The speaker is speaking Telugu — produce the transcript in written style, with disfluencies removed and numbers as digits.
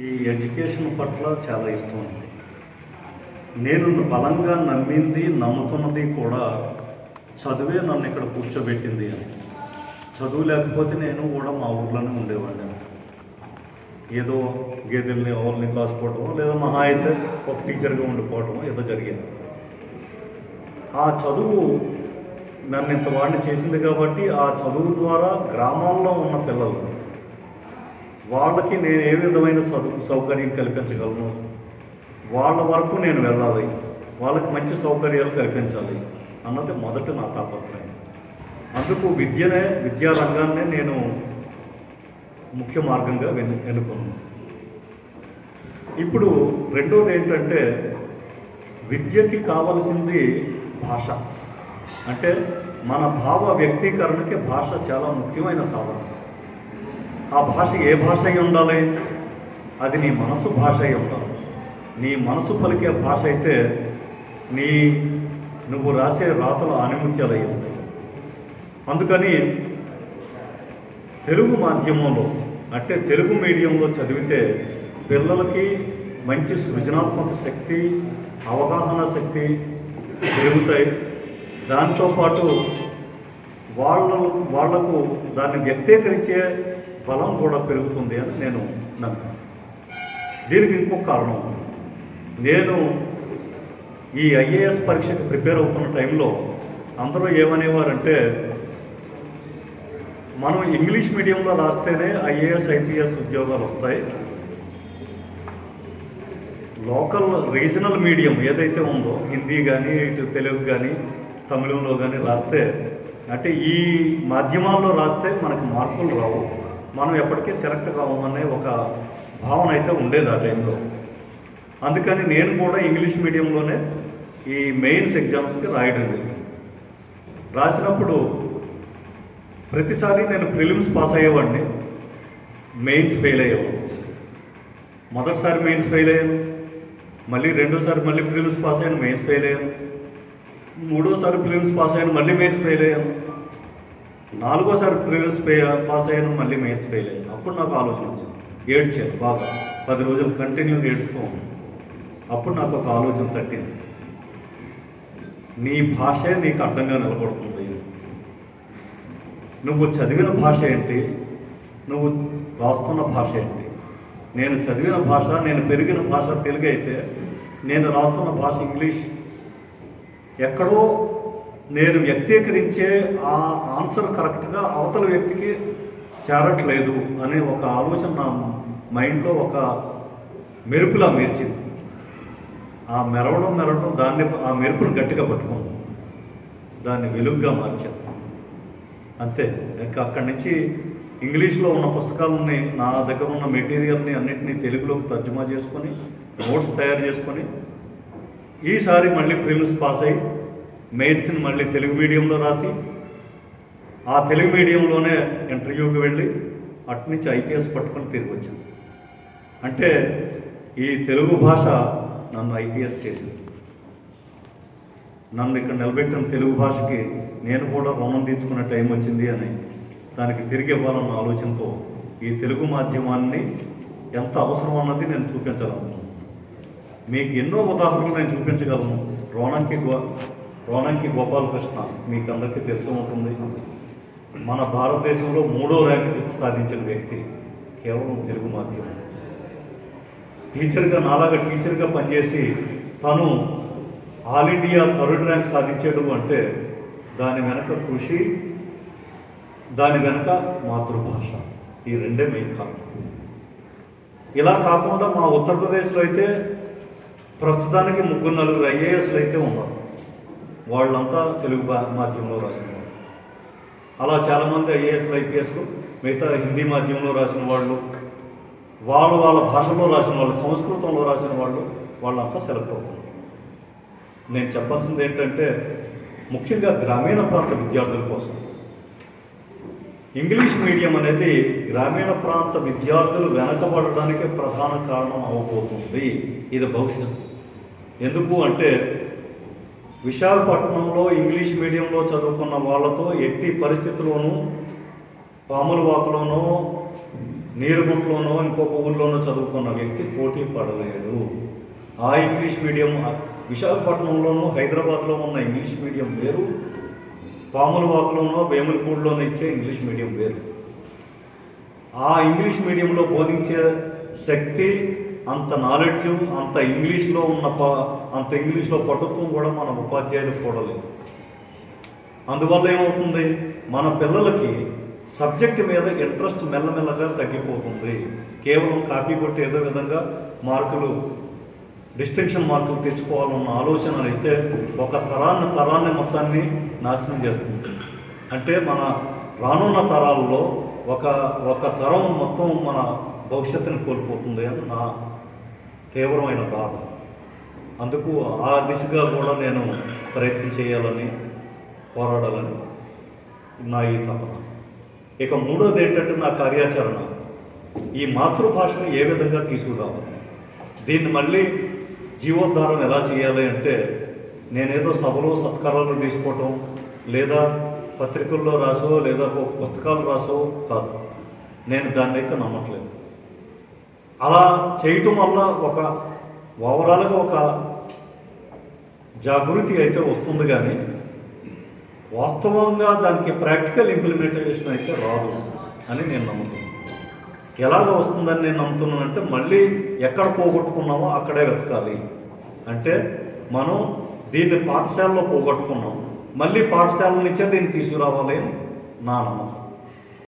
ఈ ఎడ్యుకేషన్ పట్ల చాలా ఇష్టం ఉంది. నేను బలంగా నమ్మింది, నమ్ముతున్నది కూడా చదువే నన్ను ఇక్కడ కూర్చోబెట్టింది అని. చదువు లేకపోతే నేను కూడా మా ఊర్లోనే ఉండేవాడిని. ఏదో గేదెల్ని ఎవరిని కాసుకోవటమో లేదా మహా అయితే ఒక టీచర్గా ఉండిపోవటమో ఏదో జరిగేది. ఆ చదువు నన్ను ఇంత వాడిని చేసింది కాబట్టి ఆ చదువు ద్వారా గ్రామాల్లో ఉన్న పిల్లలు వాళ్ళకి నేను ఏ విధమైన సౌకర్యం కల్పించగలను, వాళ్ళ వరకు నేను వెళ్ళాలి, వాళ్ళకి మంచి సౌకర్యాలు కల్పించాలి అన్నది మొదటి నా తాపత్రయం. అందుకు విద్యారంగాన్నే నేను ముఖ్య మార్గంగా ఎన్నుకున్నాను. ఇప్పుడు రెండోది ఏంటంటే విద్యకి కావలసింది భాష. అంటే మన భావ వ్యక్తీకరణకి భాష చాలా ముఖ్యమైన సాధనం. ఆ భాష ఏ భాష అయి ఉండాలి? అది నీ మనసు భాష అయి ఉండాలి. నీ మనసు పలికే భాష అయితే నువ్వు రాసే రాతల ఆణిముత్యాలు అయి ఉంటాయి. అందుకని తెలుగు మాధ్యమంలో అంటే తెలుగు మీడియంలో చదివితే పిల్లలకి మంచి సృజనాత్మక శక్తి, అవగాహన శక్తి పెరుగుతాయి. దాంతోపాటు వాళ్లకు దాన్ని వ్యక్తీకరించే బలం కూడా పెరుగుతుంది అని నేను నమ్మాను. దీనికి ఇంకొక కారణం ఉంది. నేను ఈ ఐఏఎస్ పరీక్షకు ప్రిపేర్ అవుతున్న టైంలో అందరూ ఏమనేవారంటే మనం ఇంగ్లీష్ మీడియంలో రాస్తేనే ఐఏఎస్ ఐపీఎస్ ఉద్యోగాలు వస్తాయి, లోకల్ రీజనల్ మీడియం ఏదైతే ఉందో హిందీ కానీ ఇటు తెలుగు కానీ తమిళంలో కానీ రాస్తే అంటే ఈ మాధ్యమాల్లో రాస్తే మనకి మార్కులు రావు, మనం ఎప్పటికీ సెలెక్ట్ కావమనే ఒక భావన అయితే ఉండేది ఆ టైంలో. అందుకని నేను కూడా ఇంగ్లీష్ మీడియంలోనే ఈ మెయిన్స్ ఎగ్జామ్స్కి రాయడం జరిగింది. రాసినప్పుడు ప్రతిసారి నేను ప్రిలిమ్స్ పాస్ అయ్యేవాడిని, మెయిన్స్ ఫెయిల్ అయ్యేవాడిని. మొదటిసారి మెయిన్స్ ఫెయిల్ అయ్యాను, మళ్ళీ రెండోసారి మళ్ళీ ప్రిలిమ్స్ పాస్ అయ్యాను, మెయిన్స్ ఫెయిల్ అయ్యాను, మూడోసారి ప్రిలిమ్స్ పాస్ అయ్యాను, మళ్ళీ మెయిన్స్ ఫెయిల్ అయ్యాను, నాలుగోసారి ప్రిలిమ్స్ పాస్ అయ్యాను, మళ్ళీ మెయిన్స్ ఫెయిల్ అయ్యాను. అప్పుడు నాకు ఆలోచన వచ్చింది, ఏడ్చాను బాగా, 10 రోజులు కంటిన్యూగా ఏడుస్తూ ఉన్నాను. అప్పుడు నాకు ఒక ఆలోచన తట్టింది, నీ భాషే నీకు అడ్డంగా నిలబడుతుంది. నువ్వు చదివిన భాష ఏంటి, నువ్వు రాస్తున్న భాష ఏంటి? నేను చదివిన భాష, నేను పెరిగిన భాష తెలుగు అయితే నేను రాస్తున్న భాష ఇంగ్లీష్. ఎక్కడో నేను వ్యక్తీకరించే ఆ ఆన్సర్ కరెక్ట్గా అవతల వ్యక్తికి చేరట్లేదు అనే ఒక ఆలోచన నా మైండ్లో ఒక మెరుపులా మెరిచింది. ఆ మెరవడం దాన్ని ఆ మెరుపును గట్టిగా పట్టుకుంది, దాన్ని వెలుగుగా మార్చాను. అంతే. ఇంకా అక్కడి నుంచి ఇంగ్లీష్లో ఉన్న పుస్తకాలని, నా దగ్గర ఉన్న మెటీరియల్ని అన్నింటినీ తెలుగులోకి తర్జుమా చేసుకొని నోట్స్ తయారు చేసుకొని ఈసారి మళ్ళీ ప్రిలిమ్స్ పాస్ అయ్యి మెయిన్స్ని మళ్ళీ తెలుగు మీడియంలో రాసి ఆ తెలుగు మీడియంలోనే ఇంటర్వ్యూకి వెళ్ళి అట్నుంచి ఐపీఎస్ పట్టుకొని తిరిగి వచ్చాను. అంటే ఈ తెలుగు భాష నన్ను ఐపీఎస్ చేసింది. నన్ను ఇక్కడ నిలబెట్టిన తెలుగు భాషకి నేను కూడా రుణం తీర్చుకునే టైం వచ్చింది అని, దానికి తిరిగి ఇవ్వాలన్న ఆలోచనతో ఈ తెలుగు మాధ్యమాన్ని ఎంత అవసరం అన్నది నేను చూపించాలనుకున్నాను. మీకు ఎన్నో ఉదాహరణలు నేను చూపించగలను. రోణంకి గోపాలకృష్ణ మీకు అందరికీ తెలిసి ఉంటుంది. మన భారతదేశంలో 3వ ర్యాంకు సాధించిన వ్యక్తి కేవలం తెలుగు మాధ్యమం. నాలాగా టీచర్గా పనిచేసి తను ఆల్ ఇండియా 3rd ర్యాంక్ సాధించడం అంటే దాని వెనక కృషి, దాని వెనక మాతృభాష, ఈ రెండే మెయిన్ కారణం. ఇలా కాకుండా మా ఉత్తరప్రదేశ్లో అయితే ప్రస్తుతానికి 3-4 ఐఏఎస్లు అయితే ఉన్నారు. వాళ్ళంతా తెలుగు మాధ్యమంలో రాసిన వాళ్ళు. అలా చాలామంది ఐఏఎస్లు ఐపీఎస్లు మిగతా హిందీ మాధ్యమంలో రాసిన వాళ్ళు, వాళ్ళ భాషలో రాసిన వాళ్ళు, సంస్కృతంలో రాసిన వాళ్ళంతా సెలెక్ట్ అవుతున్నారు. నేను చెప్పాల్సింది ఏంటంటే ముఖ్యంగా గ్రామీణ ప్రాంత విద్యార్థుల కోసం ఇంగ్లీష్ మీడియం అనేది గ్రామీణ ప్రాంత విద్యార్థులు వెనకబడడానికి ప్రధాన కారణం అవబోతుంది. ఇది భవిష్యత్తు. ఎందుకు అంటే విశాఖపట్నంలో ఇంగ్లీష్ మీడియంలో చదువుకున్న వాళ్ళతో ఎట్టి పరిస్థితుల్లోనూ పాములవాకలోనో నీరుగుంట్లోనో ఇంకొక ఊర్లోనో చదువుకున్న వ్యక్తి పోటీ పడలేడు. ఆ ఇంగ్లీష్ మీడియం విశాఖపట్నంలోనూ హైదరాబాద్లో ఉన్న ఇంగ్లీష్ మీడియం వేరు, పాములవాకులోనో వేములపూడిలోనో ఇచ్చే ఇంగ్లీష్ మీడియం వేరు. ఆ ఇంగ్లీష్ మీడియంలో బోధించే శక్తి, అంత నాలెడ్జ్, అంత ఇంగ్లీష్లో అంత ఇంగ్లీష్లో పటుత్వం కూడా మన ఉపాధ్యాయులకు కూడా లేదు. అందువల్ల ఏమవుతుంది, మన పిల్లలకి సబ్జెక్ట్ మీద ఇంట్రెస్ట్ మెల్లమెల్లగా తగ్గిపోతుంది. కేవలం కాపీ కొట్టి ఏదో విధంగా మార్కులు, డిస్టింక్షన్ మార్కులు తెచ్చుకోవాలన్న ఆలోచన అయితే ఒక తరాన్ని మొత్తాన్ని నాశనం చేస్తుంది. అంటే మన రానున్న తరాల్లో ఒక తరం మొత్తం మన భవిష్యత్తుని కోల్పోతుంది అని నా తీవ్రమైన బాధ. అందుకు ఆ దిశగా కూడా నేను ప్రయత్నం చేయాలని, పోరాడాలని నా ఈ తపన. ఇక మూడోది ఏంటంటే నా కార్యాచరణ. ఈ మాతృభాషను ఏ విధంగా తీసుకురావాలి, దీన్ని మళ్ళీ జీవోద్ధారం ఎలా చేయాలి అంటే, నేనేదో సభలో సత్కారాలు తీసుకోవటం, లేదా పత్రికల్లో రాసో, లేదా పుస్తకాలు రాసో కాదు. నేను దాన్ని అయితే నమ్మట్లేదు. అలా చేయటం వల్ల ఒక ఓవరాల్గా ఒక జాగృతి అయితే వస్తుంది, కానీ వాస్తవంగా దానికి ప్రాక్టికల్ ఇంప్లిమెంటేషన్ అయితే రాదు అని నేను నమ్ముతున్నాను. ఎలాగ వస్తుందని నేను నమ్ముతున్నానంటే, మళ్ళీ ఎక్కడ పోగొట్టుకున్నామో అక్కడే వెతకాలి. అంటే మనం దీన్ని పాఠశాలలో పోగొట్టుకున్నాం, మళ్ళీ పాఠశాల నుంచే దీన్ని తీసుకురావాలి అని నా నమ్మకం.